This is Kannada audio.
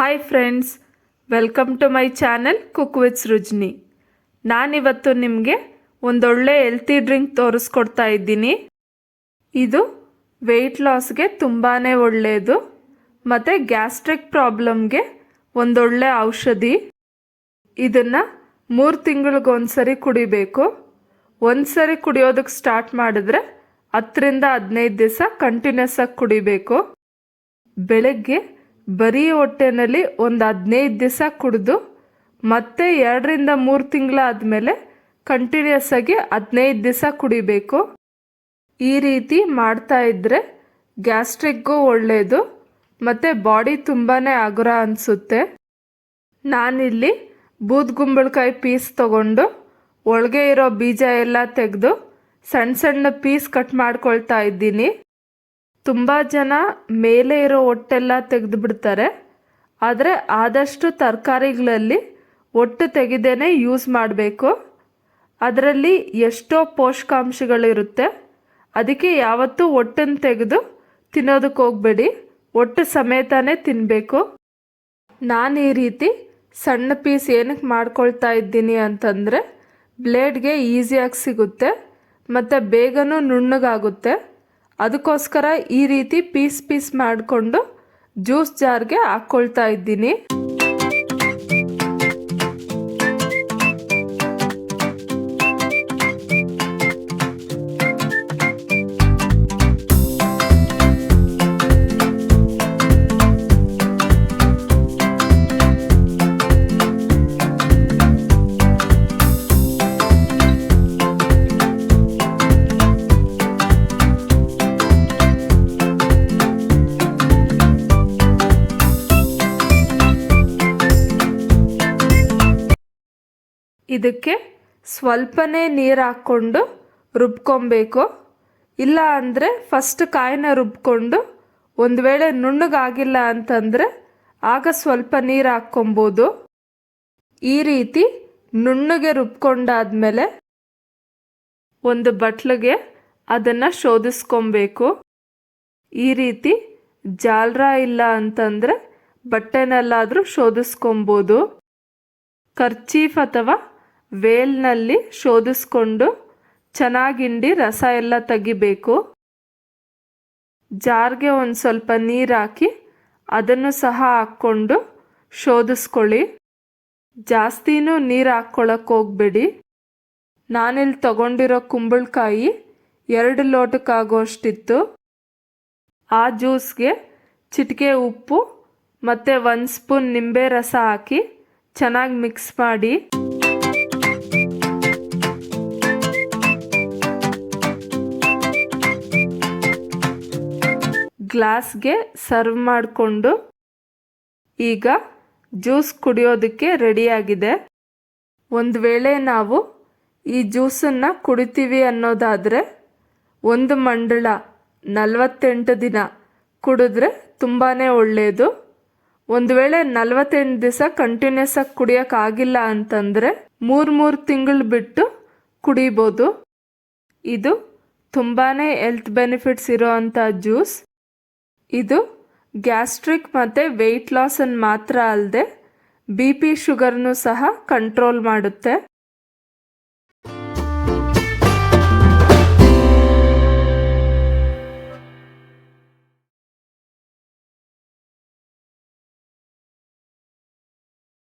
Hi friends, welcome to my channel cook with Srujani. ನಾನಿವತ್ತು ನಿಮಗೆ ಒಂದೊಳ್ಳೆ ಹೆಲ್ತಿ ಡ್ರಿಂಕ್ ತೋರಿಸ್ಕೊಡ್ತಾ ಇದ್ದೀನಿ. ಇದು ವೆಯ್ಟ್ ಲಾಸ್ಗೆ ತುಂಬಾ ಒಳ್ಳೆಯದು ಮತ್ತು ಗ್ಯಾಸ್ಟ್ರಿಕ್ ಪ್ರಾಬ್ಲಮ್ಗೆ ಒಂದೊಳ್ಳೆ ಔಷಧಿ. ಇದನ್ನು 3 ತಿಂಗಳಿಗೊಂದ್ಸರಿ ಕುಡಿಬೇಕು. ಒಂದ್ಸರಿ ಕುಡಿಯೋದಕ್ಕೆ ಸ್ಟಾರ್ಟ್ ಮಾಡಿದ್ರೆ 10ರಿಂದ 15 ದಿವಸ ಕಂಟಿನ್ಯೂಸ್ ಆಗಿ ಕುಡಿಬೇಕು. ಬೆಳಗ್ಗೆ ಬರೀ ಹೊಟ್ಟೆನಲ್ಲಿ ಒಂದು 15 ದಿವಸ ಕುಡಿದು ಮತ್ತೆ 2ರಿಂದ 3 ತಿಂಗಳಾದಮೇಲೆ ಕಂಟಿನ್ಯೂಸ್ ಆಗಿ 15 ದಿವಸ ಕುಡಿಬೇಕು. ಈ ರೀತಿ ಮಾಡ್ತಾ ಇದ್ದರೆ ಗ್ಯಾಸ್ಟ್ರಿಕ್ಗೂ ಒಳ್ಳೆಯದು ಮತ್ತು ಬಾಡಿ ತುಂಬಾ ಹಗುರ ಅನಿಸುತ್ತೆ. ನಾನಿಲ್ಲಿ ಬೂದ್ಗುಂಬಳಕಾಯಿ ಪೀಸ್ ತಗೊಂಡು ಒಳಗೆ ಇರೋ ಬೀಜ ಎಲ್ಲ ತೆಗೆದು ಸಣ್ಣ ಸಣ್ಣ ಪೀಸ್ ಕಟ್ ಮಾಡ್ಕೊಳ್ತಾ ಇದ್ದೀನಿ. ತುಂಬ ಜನ ಮೇಲೆ ಇರೋ ಹೊಟ್ಟೆಲ್ಲ ತೆಗೆದು ಬಿಡ್ತಾರೆ, ಆದರೆ ಆದಷ್ಟು ತರಕಾರಿಗಳಲ್ಲಿ ಹೊಟ್ಟು ತೆಗೆದೇ ಯೂಸ್ ಮಾಡಬೇಕು. ಅದರಲ್ಲಿ ಎಷ್ಟೋ ಪೋಷಕಾಂಶಗಳಿರುತ್ತೆ, ಅದಕ್ಕೆ ಯಾವತ್ತೂ ಹೊಟ್ಟನ್ನು ತೆಗೆದು ತಿನ್ನೋದಕ್ಕೆ ಹೋಗಬೇಡಿ, ಹೊಟ್ಟು ಸಮೇತನೇ ತಿನ್ನಬೇಕು. ನಾನು ಈ ರೀತಿ ಸಣ್ಣ ಪೀಸ್ ಏನಕ್ಕೆ ಮಾಡ್ಕೊಳ್ತಾ ಇದ್ದೀನಿ ಅಂತಂದರೆ ಬ್ಲೇಡ್ಗೆ ಈಸಿಯಾಗಿ ಸಿಗುತ್ತೆ ಮತ್ತು ಬೇಗನೂ ನುಣ್ಣಗಾಗುತ್ತೆ. ಅದಕ್ಕೋಸ್ಕರ ಈ ರೀತಿ ಪೀಸ್ ಮಾಡಿಕೊಂಡು ಜ್ಯೂಸ್ ಜಾರ್ಗೆ ಹಾಕ್ಕೊಳ್ತಾ ಇದ್ದೀನಿ. ಇದಕ್ಕೆ ಸ್ವಲ್ಪನೇ ನೀರು ಹಾಕ್ಕೊಂಡು ರುಬ್ಕೊಬೇಕು. ಇಲ್ಲ ಅಂದರೆ ಫಸ್ಟ್ ಕಾಯಿನ ರುಬ್ಕೊಂಡು ಒಂದು ವೇಳೆ ನುಣ್ಣಗಾಗಿಲ್ಲ ಅಂತಂದರೆ ಆಗ ಸ್ವಲ್ಪ ನೀರು ಹಾಕ್ಕೊಬೋದು. ಈ ರೀತಿ ನುಣ್ಣಗೆ ರುಬ್ಕೊಂಡಾದ್ಮೇಲೆ ಒಂದು ಬಟ್ಲಿಗೆ ಅದನ್ನು ಶೋಧಿಸ್ಕೊಬೇಕು. ಈ ರೀತಿ ಜಾಲ್ರ ಇಲ್ಲ ಅಂತಂದರೆ ಬಟ್ಟೆನಲ್ಲಾದರೂ ಶೋಧಿಸ್ಕೊಬೋದು. ಕರ್ಚೀಫ್ ಅಥವಾ ವೇಲ್ನಲ್ಲಿ ಶೋಧಿಸ್ಕೊಂಡು ಚೆನ್ನಾಗಿಂಡಿ ರಸ ಎಲ್ಲ ತೆಗಿಬೇಕು. ಜಾರ್ಗೆ ಒಂದು ಸ್ವಲ್ಪ ನೀರು ಹಾಕಿ ಅದನ್ನು ಸಹ ಹಾಕ್ಕೊಂಡು ಶೋಧಿಸ್ಕೊಳ್ಳಿ. ಜಾಸ್ತಿನೂ ನೀರು ಹಾಕ್ಕೊಳ್ಳೋಕೆ ಹೋಗಬೇಡಿ. ನಾನಿಲ್ಲಿ ತಗೊಂಡಿರೋ ಕುಂಬಳಕಾಯಿ 2 ಲೋಟಕ್ಕಾಗೋಷ್ಟಿತ್ತು. ಆ ಜ್ಯೂಸ್ಗೆ ಚಿಟಿಕೆ ಉಪ್ಪು ಮತ್ತು 1 ಸ್ಪೂನ್ ನಿಂಬೆ ರಸ ಹಾಕಿ ಚೆನ್ನಾಗಿ ಮಿಕ್ಸ್ ಮಾಡಿ ಗ್ಲಾಸ್ಗೆ ಸರ್ವ್ ಮಾಡಿಕೊಂಡು ಈಗ ಜ್ಯೂಸ್ ಕುಡಿಯೋದಕ್ಕೆ ರೆಡಿಯಾಗಿದೆ. ಒಂದು ವೇಳೆ ನಾವು ಈ ಜ್ಯೂಸನ್ನು ಕುಡಿತೀವಿ ಅನ್ನೋದಾದರೆ 1 ಮಂಡಳ 48 ದಿನ ಕುಡಿದ್ರೆ ತುಂಬಾ ಒಳ್ಳೆಯದು. ಒಂದು ವೇಳೆ 48 ದಿವಸ ಕಂಟಿನ್ಯೂಸ್ ಆಗಿ ಕುಡಿಯೋಕ್ಕಾಗಿಲ್ಲ ಅಂತಂದರೆ 3 ತಿಂಗಳು ಬಿಟ್ಟು ಕುಡಿಬೋದು. ಇದು ತುಂಬಾ ಹೆಲ್ತ್ ಬೆನಿಫಿಟ್ಸ್ ಇರೋವಂಥ ಜ್ಯೂಸ್. ಇದು ಗ್ಯಾಸ್ಟ್ರಿಕ್ ಮತ್ತು ವೆಯ್ಟ್ ಲಾಸನ್ನು ಮಾತ್ರ ಅಲ್ಲದೆ BP ಶುಗರ್ನೂ ಸಹ ಕಂಟ್ರೋಲ್ ಮಾಡುತ್ತೆ.